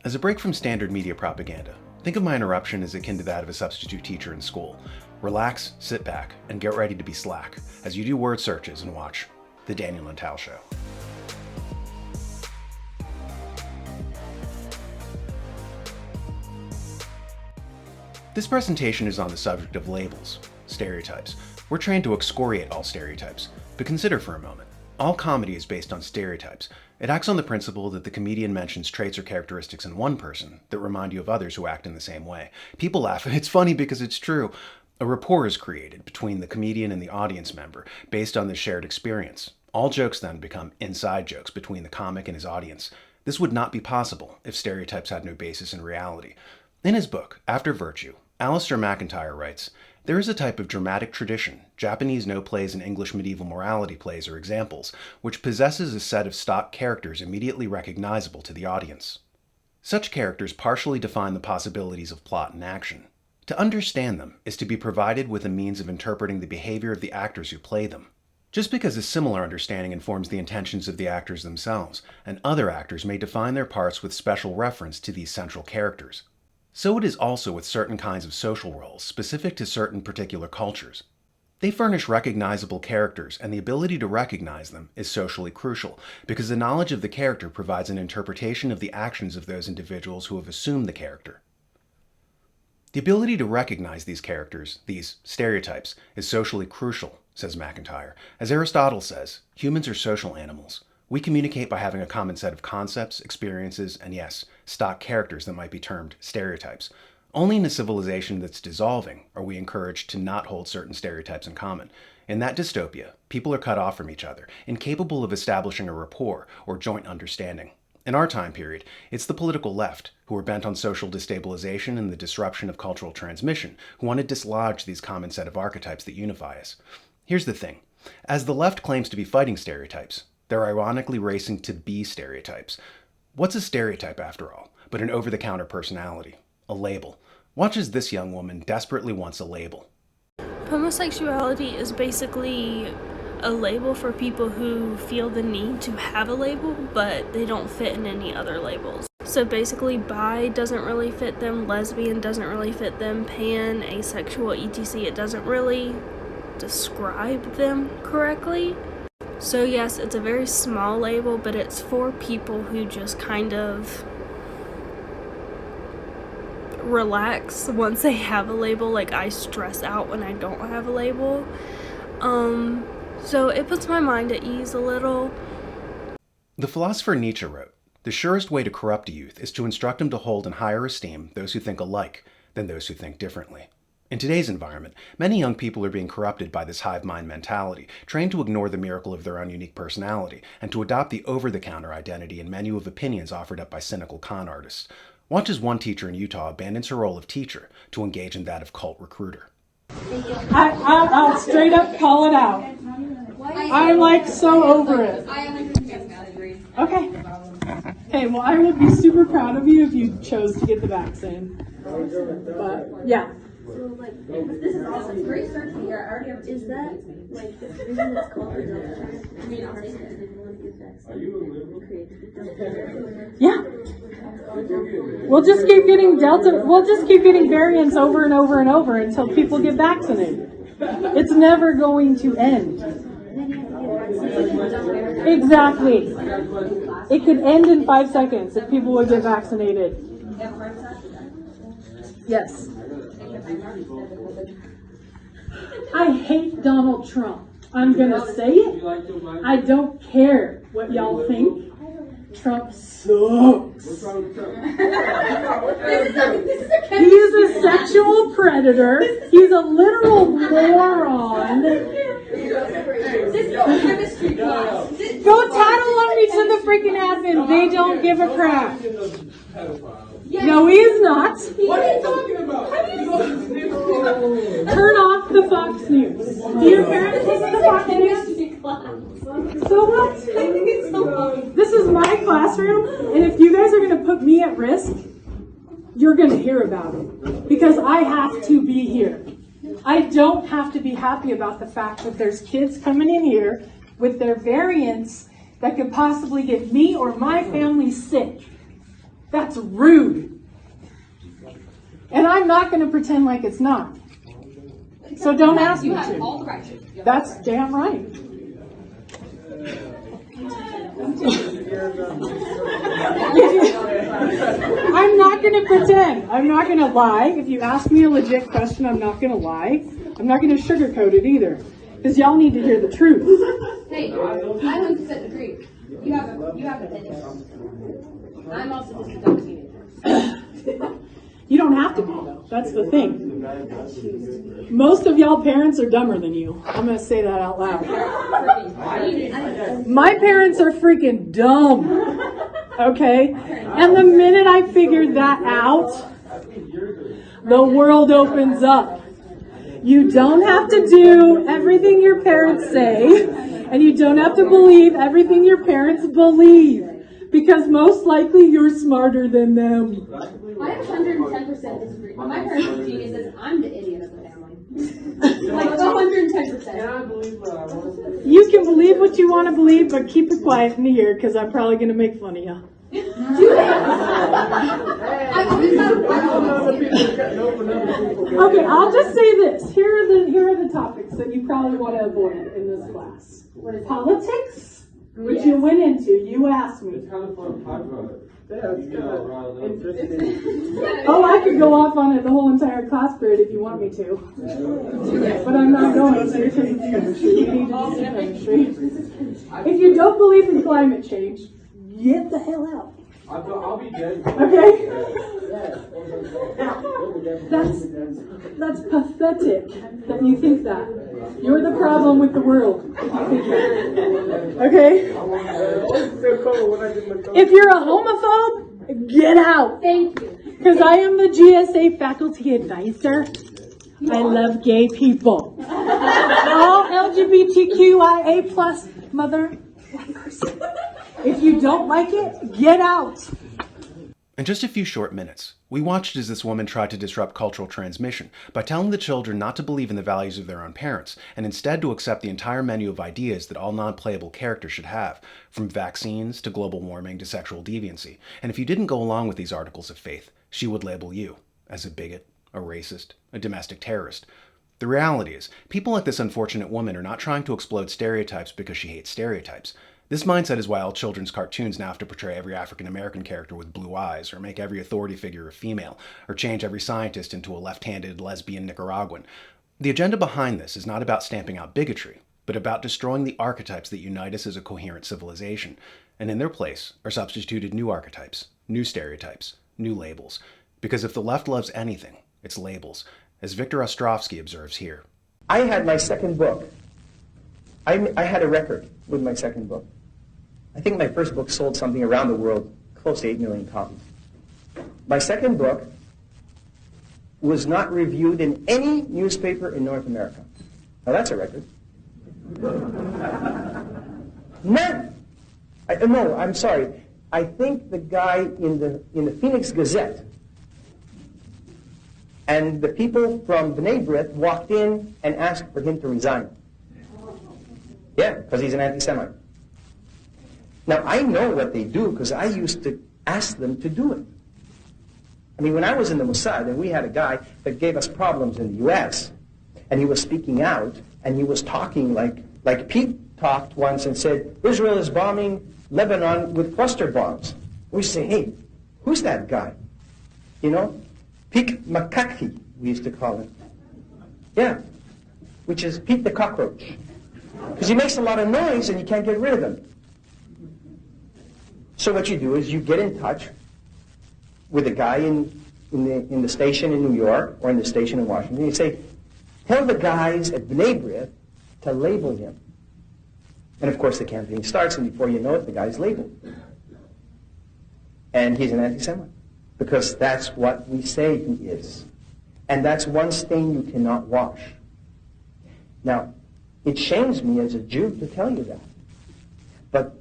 As a break from standard media propaganda, think of my interruption as akin to that of a substitute teacher in school. Relax, sit back, and get ready to be slack as you do word searches and watch The Daniel Nantal Show. This presentation is on the subject of labels, stereotypes. We're trained to excoriate all stereotypes, but consider for a moment. All comedy is based on stereotypes. It acts on the principle that the comedian mentions traits or characteristics in one person that remind you of others who act in the same way. People laugh, and it's funny because it's true. A rapport is created between the comedian and the audience member based on the shared experience. All jokes then become inside jokes between the comic and his audience. This would not be possible if stereotypes had no basis in reality. In his book, After Virtue, Alasdair MacIntyre writes, "There is a type of dramatic tradition, Japanese no plays and English medieval morality plays are examples, which possesses a set of stock characters immediately recognizable to the audience. Such characters partially define the possibilities of plot and action. To understand them is to be provided with a means of interpreting the behavior of the actors who play them. Just because a similar understanding informs the intentions of the actors themselves, and other actors may define their parts with special reference to these central characters. So it is also with certain kinds of social roles specific to certain particular cultures. They furnish recognizable characters, and the ability to recognize them is socially crucial, because the knowledge of the character provides an interpretation of the actions of those individuals who have assumed the character. The ability to recognize these characters, these stereotypes, is socially crucial, says MacIntyre. As Aristotle says, humans are social animals. We communicate by having a common set of concepts, experiences, and yes, stock characters that might be termed stereotypes. Only in a civilization that's dissolving are we encouraged to not hold certain stereotypes in common. In that dystopia, people are cut off from each other, incapable of establishing a rapport or joint understanding. In our time period, it's the political left, who are bent on social destabilization and the disruption of cultural transmission, who want to dislodge these common set of archetypes that unify us. Here's the thing. As the left claims to be fighting stereotypes, they're ironically racing to be stereotypes. What's a stereotype, after all, but an over-the-counter personality? A label. Watch as this young woman desperately wants a label. Homosexuality is basically a label for people who feel the need to have a label, but they don't fit in any other labels. So basically, bi doesn't really fit them, lesbian doesn't really fit them, pan, asexual, etc. It doesn't really describe them correctly. So yes, it's a very small label, but it's for people who just kind of relax once they have a label. Like, I stress out when I don't have a label. So it puts my mind at ease a little. The philosopher Nietzsche wrote, "The surest way to corrupt a youth is to instruct him to hold in higher esteem those who think alike than those who think differently." In today's environment, many young people are being corrupted by this hive mind mentality, trained to ignore the miracle of their own unique personality, and to adopt the over-the-counter identity and menu of opinions offered up by cynical con artists. Watch as one teacher in Utah abandons her role of teacher to engage in that of cult recruiter. I'll straight up call it out. I'm like so over it. Okay. Okay, well, I would be super proud of you if you chose to get the vaccine. But, yeah. So, like, this is awesome. It's great start to the year. I already have. Is that, like, the reason it's called the Delta chart? I mean, I'll take it. Yeah. We'll just keep getting Delta. We'll just keep getting variants over and over and over until people get vaccinated. It's never going to end. Exactly. It could end in 5 seconds if people would get vaccinated. Yes. I hate Donald Trump. I'm going to say it. I don't care what y'all think. Trump sucks. He's a sexual predator. He's a literal moron. Go tattle on me to the freaking admin. They don't give a crap. No, he is not. What are you talking about? Turn off the Fox News. Do your parents listen to Fox News? So what? This is my classroom, and if you guys are going to put me at risk, you're going to hear about it. Because I have to be here. I don't have to be happy about the fact that there's kids coming in here with their variants that could possibly get me or my family sick. That's rude. And I'm not going to pretend like it's not. So don't ask me You have to. all the right to. That's damn right. I'm not going to pretend. I'm not going to lie. If you ask me a legit question, I'm not going to lie. I'm not going to sugarcoat it either. Because y'all need to hear the truth. Hey, I 100% agree. You have an opinion. I'm also just a dumb teenager. You don't have to be, though. That's the thing. Most of y'all parents are dumber than you. I'm going to say that out loud. My parents are freaking dumb. Okay? And the minute I figured that out, the world opens up. You don't have to do everything your parents say, and you don't have to believe everything your parents believe, because most likely you're smarter than them. I 110% disagree. My parents are geniuses. I'm the idiot of the family. Like 110%. You can believe what you want to believe, but keep it quiet in the ear, because I'm probably going to make fun of you. Do that. I always have Okay, I'll just say this. Here are the topics that you probably want to avoid in this class. Politics, which you went into. You asked me. It's kind of fun to talk about it. Yeah, it's Oh, I could go off on it the whole entire class period if you want me to. But I'm not going to because it's chemistry. We need to do some chemistry. If you don't believe in climate change, get the hell out. I'll be dead. Okay? That's pathetic that you think that. You're the problem with the world if you think that. Okay? If you're a homophobe, get out. Thank you. Because I am the GSA faculty advisor. I love gay people. All LGBTQIA plus mother. If you don't like it, get out. In just a few short minutes, we watched as this woman tried to disrupt cultural transmission by telling the children not to believe in the values of their own parents, and instead to accept the entire menu of ideas that all non-playable characters should have, from vaccines to global warming to sexual deviancy. And if you didn't go along with these articles of faith, she would label you as a bigot, a racist, a domestic terrorist. The reality is, people like this unfortunate woman are not trying to explode stereotypes because she hates stereotypes. This mindset is why all children's cartoons now have to portray every African-American character with blue eyes, or make every authority figure a female, or change every scientist into a left-handed lesbian Nicaraguan. The agenda behind this is not about stamping out bigotry, but about destroying the archetypes that unite us as a coherent civilization, and in their place are substituted new archetypes, new stereotypes, new labels. Because if the left loves anything, it's labels, as Viktor Ostrovsky observes here. I had my second book. I had a record with my second book. I think my first book sold something around the world, close to 8 million copies. My second book was not reviewed in any newspaper in North America. Now that's a record. None. No, I'm sorry. I think the guy in the Phoenix Gazette and the people from B'nai B'rith walked in and asked for him to resign. Yeah, because he's an anti-Semite. Now, I know what they do because I used to ask them to do it. I mean, when I was in the Mossad and we had a guy that gave us problems in the U.S., and he was speaking out, and he was talking like Pete talked once and said, Israel is bombing Lebanon with cluster bombs. We say, hey, who's that guy? You know? Pete Makaki, we used to call him. Yeah, which is Pete the cockroach. Because he makes a lot of noise and you can't get rid of him. So what you do is you get in touch with a guy in the station in New York or in the station in Washington. You say, tell the guys at B'nai B'rith to label him. And of course the campaign starts, and before you know it, the guy's labeled. And he's an anti-Semite. Because that's what we say he is. And that's one stain you cannot wash. Now, it shames me as a Jew to tell you that. But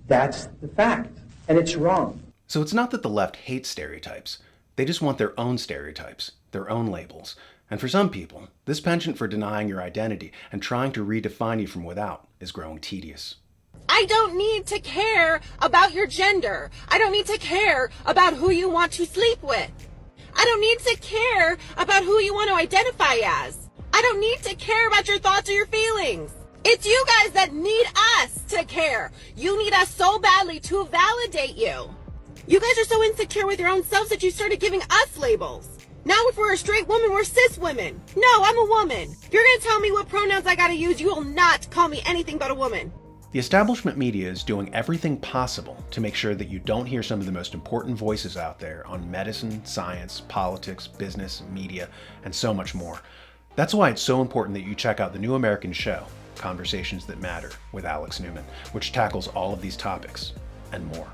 that's the fact. And it's wrong. So it's not that the left hates stereotypes. They just want their own stereotypes, their own labels. And for some people, this penchant for denying your identity and trying to redefine you from without is growing tedious. I don't need to care about your gender. I don't need to care about who you want to sleep with. I don't need to care about who you want to identify as. I don't need to care about your thoughts or your feelings. It's you guys that need us to care. You need us so badly to validate you. You guys are so insecure with your own selves that you started giving us labels. Now if we're a straight woman, we're cis women. No, I'm a woman. If you're gonna tell me what pronouns I gotta use, you will not call me anything but a woman. The establishment media is doing everything possible to make sure that you don't hear some of the most important voices out there on medicine, science, politics, business, media, and so much more. That's why it's so important that you check out the New American show, Conversations That Matter, with Alex Newman, which tackles all of these topics and more.